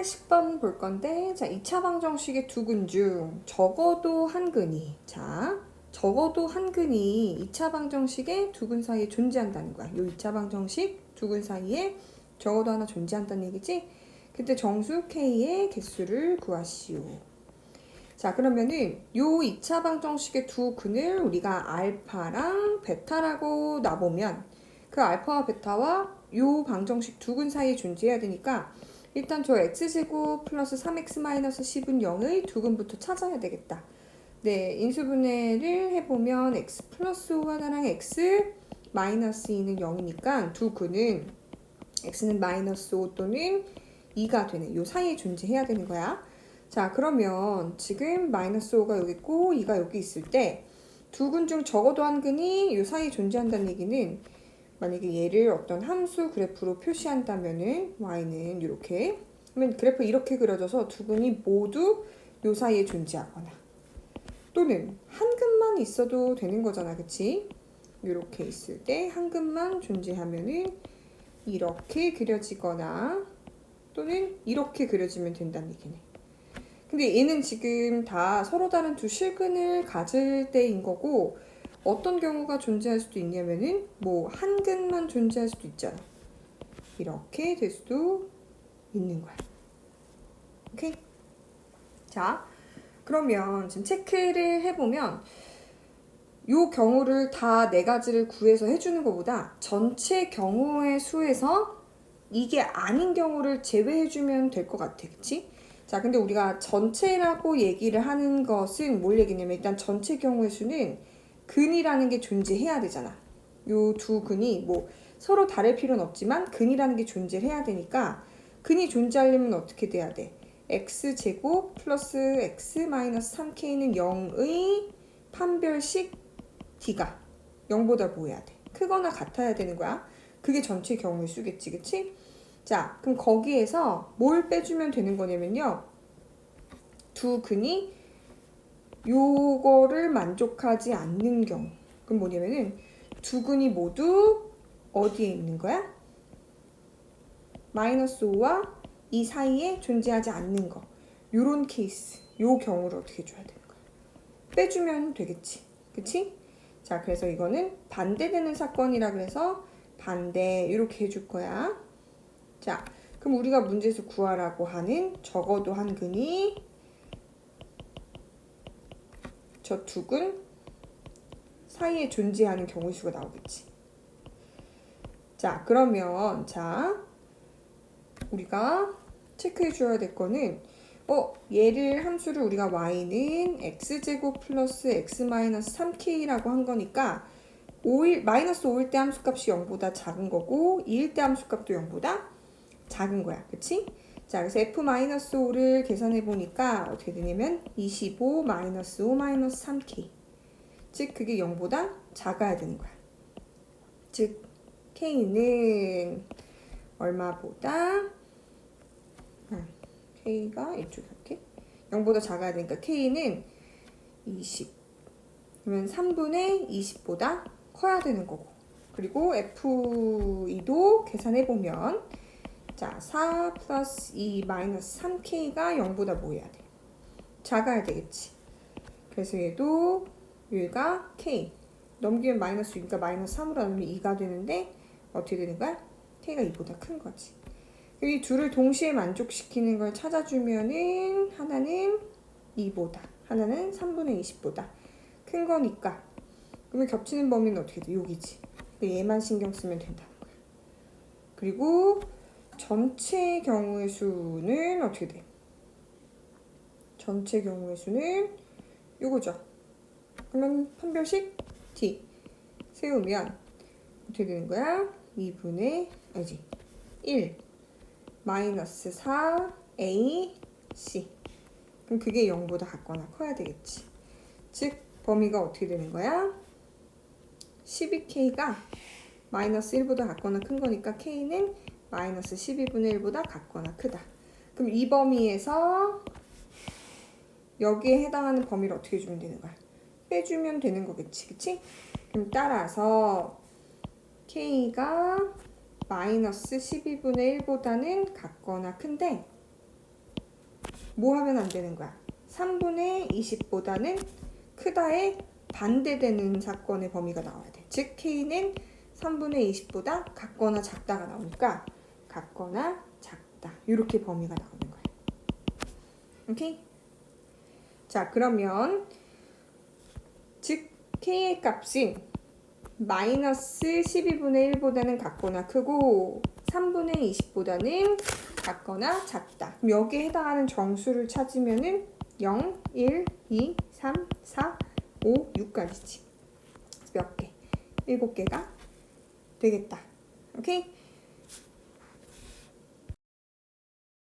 80번 볼 건데, 자, 2차 방정식의 두 근 중 적어도 한 근이, 자, 적어도 한 근이 2차 방정식의 두 근 사이에 존재한다는 거야. 요 2차 방정식 두 근 사이에 적어도 하나 존재한다는 얘기지? 그때 정수 K의 개수를 구하시오. 자, 그러면은 요 2차 방정식의 두 근을 우리가 알파랑 베타라고 놔보면 그 알파와 베타와 요 방정식 두 근 사이에 존재해야 되니까 일단 저 x제곱 플러스 3x 마이너스 10은 0의 두 근부터 찾아야 되겠다. 네, 인수분해를 해보면 x 플러스 5 하나랑 x 마이너스 2는 0이니까 두 근은 x는 마이너스 5 또는 2가 되는 요 사이에 존재해야 되는 거야. 자, 그러면 지금 마이너스 5가 여기 있고 2가 여기 있을 때 두 근 중 적어도 한 근이 요 사이에 존재한다는 얘기는 만약에 얘를 어떤 함수 그래프로 표시한다면은 y는 이렇게 그러면 그래프 이렇게 그려져서 두 근이 모두 요 사이에 존재하거나 또는 한 근만 있어도 되는 거잖아, 그치? 이렇게 있을 때 한 근만 존재하면은 이렇게 그려지거나 또는 이렇게 그려지면 된다는 얘기네. 근데 얘는 지금 다 서로 다른 두 실근을 가질 때인 거고 어떤 경우가 존재할 수도 있냐면은 뭐 한 근만 존재할 수도 있잖아. 이렇게 될 수도 있는 거야. 오케이? 자, 그러면 지금 체크를 해보면 요 경우를 다 네 가지를 구해서 해주는 것보다 전체 경우의 수에서 이게 아닌 경우를 제외해주면 될 것 같아. 그치? 자, 근데 우리가 전체라고 얘기를 하는 것은 뭘 얘기냐면 일단 전체 경우의 수는 근이라는 게 존재해야 되잖아. 요 두 근이 뭐 서로 다를 필요는 없지만 근이라는 게 존재해야 되니까 근이 존재하려면 어떻게 돼야 돼? x제곱 플러스 x 마이너스 3k는 0의 판별식 d가 0보다 뭐해야 돼? 크거나 같아야 되는 거야. 그게 전체 경우의 수겠지, 그치? 자, 그럼 거기에서 뭘 빼주면 되는 거냐면요. 두 근이 요거를 만족하지 않는 경우. 그럼 뭐냐면은 두 근이 모두 어디에 있는 거야? 마이너스 5와 이 사이에 존재하지 않는 거. 요런 케이스, 요 경우를 어떻게 줘야 되는 거야? 빼주면 되겠지. 그치? 자, 그래서 이거는 반대되는 사건이라 그래서 반대 이렇게 해줄 거야. 자, 그럼 우리가 문제에서 구하라고 하는 적어도 한 근이 저 두 근 사이에 존재하는 경우의 수가 나오겠지. 자, 그러면 자 우리가 체크해 줘야 될 거는 얘를 함수를 우리가 y는 x제곱 플러스 x 마이너스 3k라고 한 거니까 5일, 마이너스 5일 때 함수값이 0보다 작은 거고 2일 때 함수값도 0보다 작은 거야. 그치? 자, 그래서 f-5를 계산해 보니까 어떻게 되냐면 25 마이너스 5 마이너스 3k 즉 그게 0보다 작아야 되는 거야. 즉 k는 얼마보다 k가 이쪽에 이렇게 0보다 작아야 되니까 k는 20 그러면 3분의 20보다 커야 되는 거고 그리고 f2도 계산해 보면 자, 4 플러스 2 마이너스 3k가 0보다 뭐 해야 돼? 작아야 되겠지. 그래서 얘도 얘가 k 넘기면 마이너스 6이니까 마이너스 3으로 나누면 2가 되는데 어떻게 되는 거야? k가 2보다 큰 거지. 이 둘을 동시에 만족시키는 걸 찾아주면은 하나는 2보다 하나는 3분의 20보다 큰 거니까 그러면 겹치는 범위는 어떻게 돼? 여기지. 얘만 신경 쓰면 된다는 거야. 그리고 전체 경우의 수는 어떻게 돼? 전체 경우의 수는 요거죠. 그러면 판별식 D 세우면 어떻게 되는 거야? 2분의 1 마이너스 4 A C 그럼 그게 0보다 같거나 커야 되겠지. 즉 범위가 어떻게 되는 거야? 12K가 마이너스 1보다 같거나 큰 거니까 K는 마이너스 12분의 1보다 같거나 크다. 그럼 이 범위에서 여기에 해당하는 범위를 어떻게 주면 되는 거야? 빼주면 되는 거겠지, 그치? 그럼 따라서 K가 마이너스 12분의 1보다는 같거나 큰데 뭐 하면 안 되는 거야? 3분의 20보다는 크다에 반대되는 사건의 범위가 나와야 돼. 즉 K는 3분의 20보다 같거나 작다가 나오니까 같거나 작다 이렇게 범위가 나오는 거야. 오케이? 자, 그러면 즉 K의 값이 마이너스 12분의 1보다는 같거나 크고 3분의 20보다는 같거나 작다. 여기에 해당하는 정수를 찾으면은 0, 1, 2, 3, 4, 5, 6까지지. 몇 개? 7개가 되겠다. 오케이?